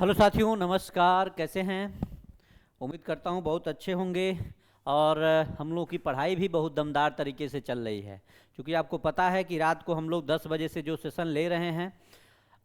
Hello साथियों, नमस्कार। कैसे हैं? उम्मीद करता हूँ बहुत अच्छे होंगे। और हम लोग की पढ़ाई भी बहुत दमदार तरीके से चल रही है, क्योंकि आपको पता है कि रात को हम लोग 10 बजे से जो सेशन ले रहे हैं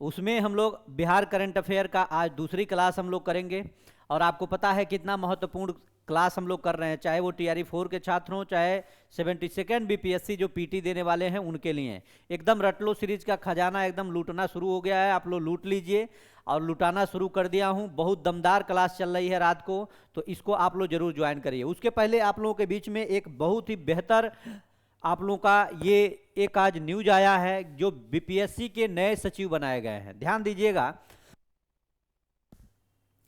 उसमें हम लोग बिहार करंट अफेयर का आज दूसरी क्लास हम लोग करेंगे। और आपको पता है कितना महत्वपूर्ण क्लास हम लोग कर रहे हैं, चाहे वो टीआरई 4 के छात्र हों, चाहे 72nd बीपीएससी जो पीटी देने वाले हैं उनके लिए। एकदम रट लो सीरीज का खजाना एकदम लूटना शुरू हो गया है, आप लोग लूट लीजिए। और लुटाना शुरू कर दिया हूं। बहुत दमदार क्लास चल रही है रात को, तो इसको आप लोग जरूर ज्वाइन करिए। उसके पहले आप लोगों के बीच में एक बहुत ही बेहतर आप लोगों का ये एक आज न्यूज आया है, जो बीपीएससी के नए सचिव बनाए गए हैं। ध्यान दीजिएगा,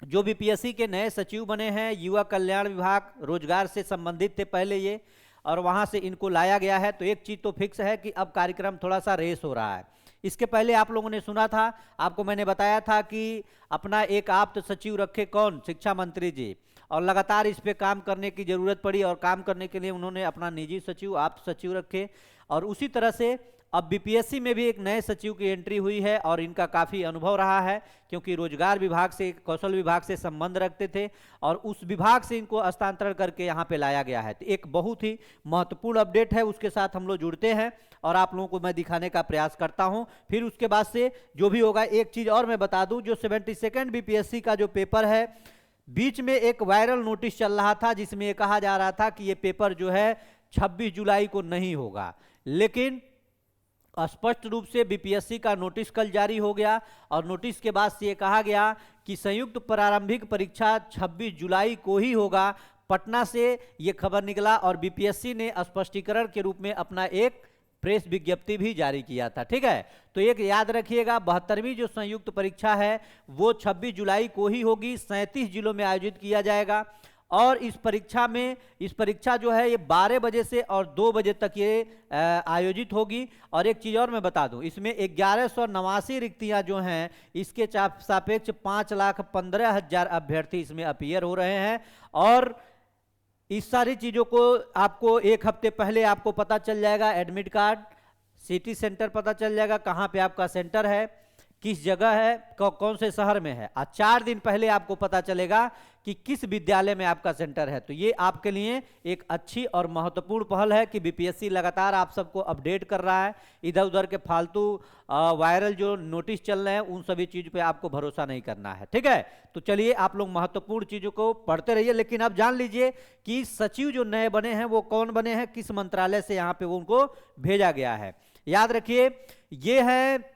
जो बीपीएससी के नए सचिव बने हैं, युवा कल्याण विभाग, रोजगार से संबंधित थे पहले ये, और वहां से इनको लाया गया है। तो एक चीज तो फिक्स है कि अब कार्यक्रम थोड़ा सा रेस हो रहा है। इसके पहले आप लोगों ने सुना था, आपको मैंने बताया था कि अपना एक आप्त सचिव रखे, कौन? शिक्षा मंत्री जी। और लगातार इस पे काम करने की जरूरत पड़ी, और काम करने के लिए उन्होंने अपना निजी सचिव, आप्त सचिव रखे। और उसी तरह से अब बीपीएससी में भी एक नए सचिव की एंट्री हुई है, और इनका काफ़ी अनुभव रहा है, क्योंकि रोजगार विभाग से, कौशल विभाग से संबंध रखते थे, और उस विभाग से इनको हस्तांतरण करके यहाँ पे लाया गया है। तो एक बहुत ही महत्वपूर्ण अपडेट है, उसके साथ हम लोग जुड़ते हैं और आप लोगों को मैं दिखाने का प्रयास करता हूँ। फिर उसके बाद से जो भी होगा, एक चीज़ और मैं बता दूँ, जो 72nd बीपीएससी का जो पेपर है, बीच में एक वायरल नोटिस चल रहा था जिसमें ये कहा जा रहा था कि ये पेपर जो है 26 जुलाई को नहीं होगा। लेकिन स्पष्ट रूप से बीपीएससी का नोटिस कल जारी हो गया, और नोटिस के बाद से ये कहा गया कि संयुक्त प्रारंभिक परीक्षा 26 जुलाई को ही होगा। पटना से ये खबर निकला, और बीपीएससी ने स्पष्टीकरण के रूप में अपना एक प्रेस विज्ञप्ति भी जारी किया था। ठीक है, तो एक याद रखिएगा, 72वीं जो संयुक्त परीक्षा है वो 26 जुलाई को ही होगी, 37 जिलों में आयोजित किया जाएगा। और इस परीक्षा जो है ये 12 बजे से और 2 बजे तक ये आयोजित होगी। और एक चीज़ और मैं बता दूं, इसमें 1189 रिक्तियां जो हैं, इसके सापेक्ष 5,15,000 अभ्यर्थी इसमें अपीयर हो रहे हैं। और इस सारी चीज़ों को आपको एक हफ्ते पहले आपको पता चल जाएगा। एडमिट कार्ड, सिटी सेंटर पता चल जाएगा, कहाँ पे आपका सेंटर है, किस जगह है, कौन से शहर में है। और 4 दिन पहले आपको पता चलेगा कि किस विद्यालय में आपका सेंटर है। तो ये आपके लिए एक अच्छी और महत्वपूर्ण पहल है कि बीपीएससी लगातार आप सबको अपडेट कर रहा है। इधर उधर के फालतू वायरल जो नोटिस चल रहे हैं, उन सभी चीज़ पे आपको भरोसा नहीं करना है। ठीक है, तो चलिए आप लोग महत्वपूर्ण चीज़ों को पढ़ते रहिए। लेकिन अब जान लीजिए कि सचिव जो नए बने हैं वो कौन बने हैं, किस मंत्रालय से यहाँ पे वो उनको भेजा गया है। याद रखिए, ये है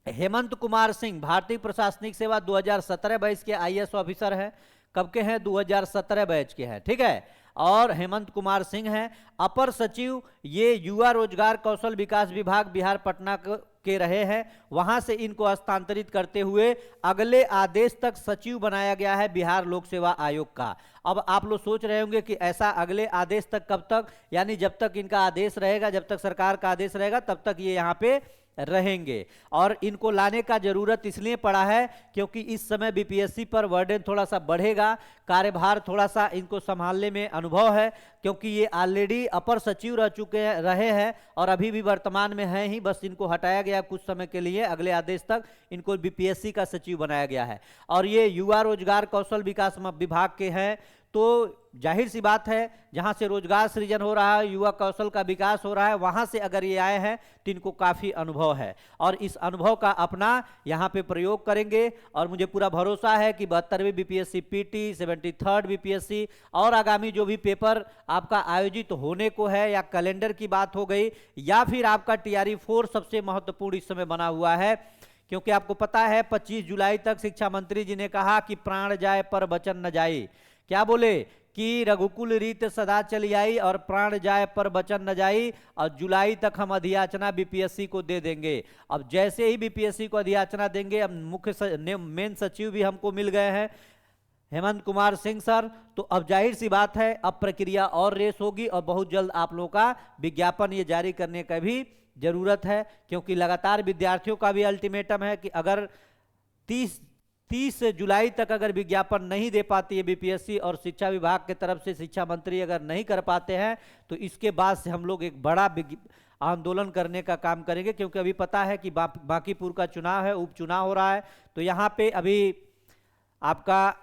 हेमंत कुमार सिंह, भारतीय प्रशासनिक सेवा 2017 बैच के आईएएस ऑफिसर हैं। कब के हैं? 2017 बैच के हैं। ठीक है, और हेमंत कुमार सिंह हैं। अपर सचिव ये युवा रोजगार कौशल विकास विभाग बिहार पटना के रहे हैं, वहां से इनको हस्तांतरित करते हुए अगले आदेश तक सचिव बनाया गया है बिहार लोक सेवा आयोग का। अब आप लोग सोच रहे होंगे कि ऐसा अगले आदेश तक कब तक, यानी जब तक इनका आदेश रहेगा, जब तक सरकार का आदेश रहेगा तब तक ये यहाँ पे रहेंगे। और इनको लाने का जरूरत इसलिए पड़ा है क्योंकि इस समय बीपीएससी पर बर्डन थोड़ा सा बढ़ेगा, कार्यभार थोड़ा सा इनको संभालने में अनुभव है, क्योंकि ये ऑलरेडी अपर सचिव रहे हैं और अभी भी वर्तमान में हैं ही, बस इनको हटाया गया कुछ समय के लिए, अगले आदेश तक इनको बीपीएससी का सचिव बनाया गया है। और ये युवा रोजगार कौशल विकास विभाग के हैं, तो जाहिर सी बात है, जहां से रोजगार सृजन हो रहा है, युवा कौशल का विकास हो रहा है, वहां से अगर ये आए हैं तो इनको काफी अनुभव है, और इस अनुभव का अपना यहां पे प्रयोग करेंगे। और मुझे पूरा भरोसा है कि 72वीं बीपीएससी पीटी, 73rd बीपीएससी और आगामी जो भी पेपर आपका आयोजित होने को है, या कैलेंडर की बात हो गई, या फिर आपका टीआरई 4 सबसे महत्वपूर्ण इस समय बना हुआ है, क्योंकि आपको पता है 25 जुलाई तक शिक्षा मंत्री जी ने कहा कि प्राण जाए पर वचन न जाए। क्या बोले कि रघुकुल रीत सदा चली आई और प्राण जाए पर वचन न जाई, और जुलाई तक हम अधियाचना बीपीएससी को दे देंगे। अब जैसे ही बीपीएससी को अधियाचना देंगे, अब मेन सचिव भी हमको मिल गए हैं, हेमंत कुमार सिंह सर, तो अब जाहिर सी बात है अब प्रक्रिया और रेस होगी, और बहुत जल्द आप लोगों का विज्ञापन ये जारी करने का भी जरूरत है, क्योंकि लगातार विद्यार्थियों का भी अल्टीमेटम है कि अगर 30 जुलाई तक अगर विज्ञापन नहीं दे पाती है बीपीएससी, और शिक्षा विभाग की तरफ से शिक्षा मंत्री अगर नहीं कर पाते हैं, तो इसके बाद से हम लोग एक बड़ा आंदोलन करने का काम करेंगे। क्योंकि अभी पता है कि बांकीपुर का चुनाव है, उपचुनाव हो रहा है, तो यहाँ पे अभी आपका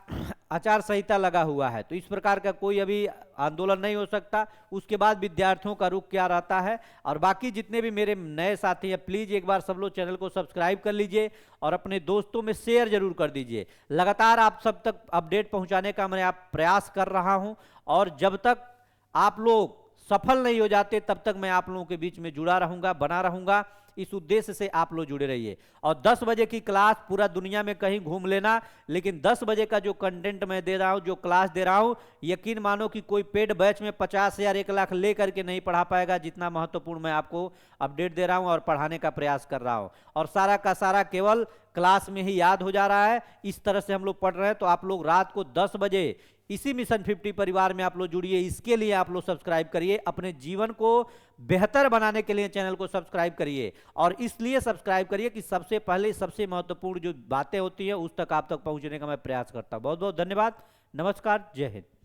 आचार संहिता लगा हुआ है, तो इस प्रकार का कोई अभी आंदोलन नहीं हो सकता। उसके बाद विद्यार्थियों का रुख क्या रहता है। और बाकी जितने भी मेरे नए साथी हैं, प्लीज एक बार सब लोग चैनल को सब्सक्राइब कर लीजिए और अपने दोस्तों में शेयर जरूर कर दीजिए। लगातार आप सब तक अपडेट पहुंचाने का मैं प्रयास कर रहा हूं, और जब तक आप लोग सफल नहीं हो जाते तब तक मैं आप लोगों के बीच में जुड़ा रहूंगा, बना रहूंगा। इस उद्देश्य से आप लोग जुड़े रहिए। और 10 बजे की क्लास पूरा दुनिया में कहीं घूम लेना, लेकिन 10 बजे का जो कंटेंट मैं दे रहा हूं, जो क्लास दे रहा हूं, यकीन मानो कि कोई पेड बैच में 50,000 1 लाख ले करके नहीं पढ़ा पाएगा, जितना महत्वपूर्ण मैं आपको अपडेट दे रहा हूं और पढ़ाने का प्रयास कर रहा हूं। और सारा का सारा केवल क्लास में ही याद हो जा रहा है। इस तरह से हम लोग पढ़ रहे हैं। तो आप लोग रात को 10 बजे इसी मिशन 50 परिवार में आप लोग जुड़िए। इसके लिए आप लोग सब्सक्राइब करिए, अपने जीवन को बेहतर बनाने के लिए चैनल को सब्सक्राइब करिए। और इसलिए सब्सक्राइब करिए कि सबसे पहले सबसे महत्वपूर्ण जो बातें होती है उस तक आप तक पहुंचने का मैं प्रयास करता हूं। बहुत बहुत धन्यवाद। नमस्कार। जय हिंद।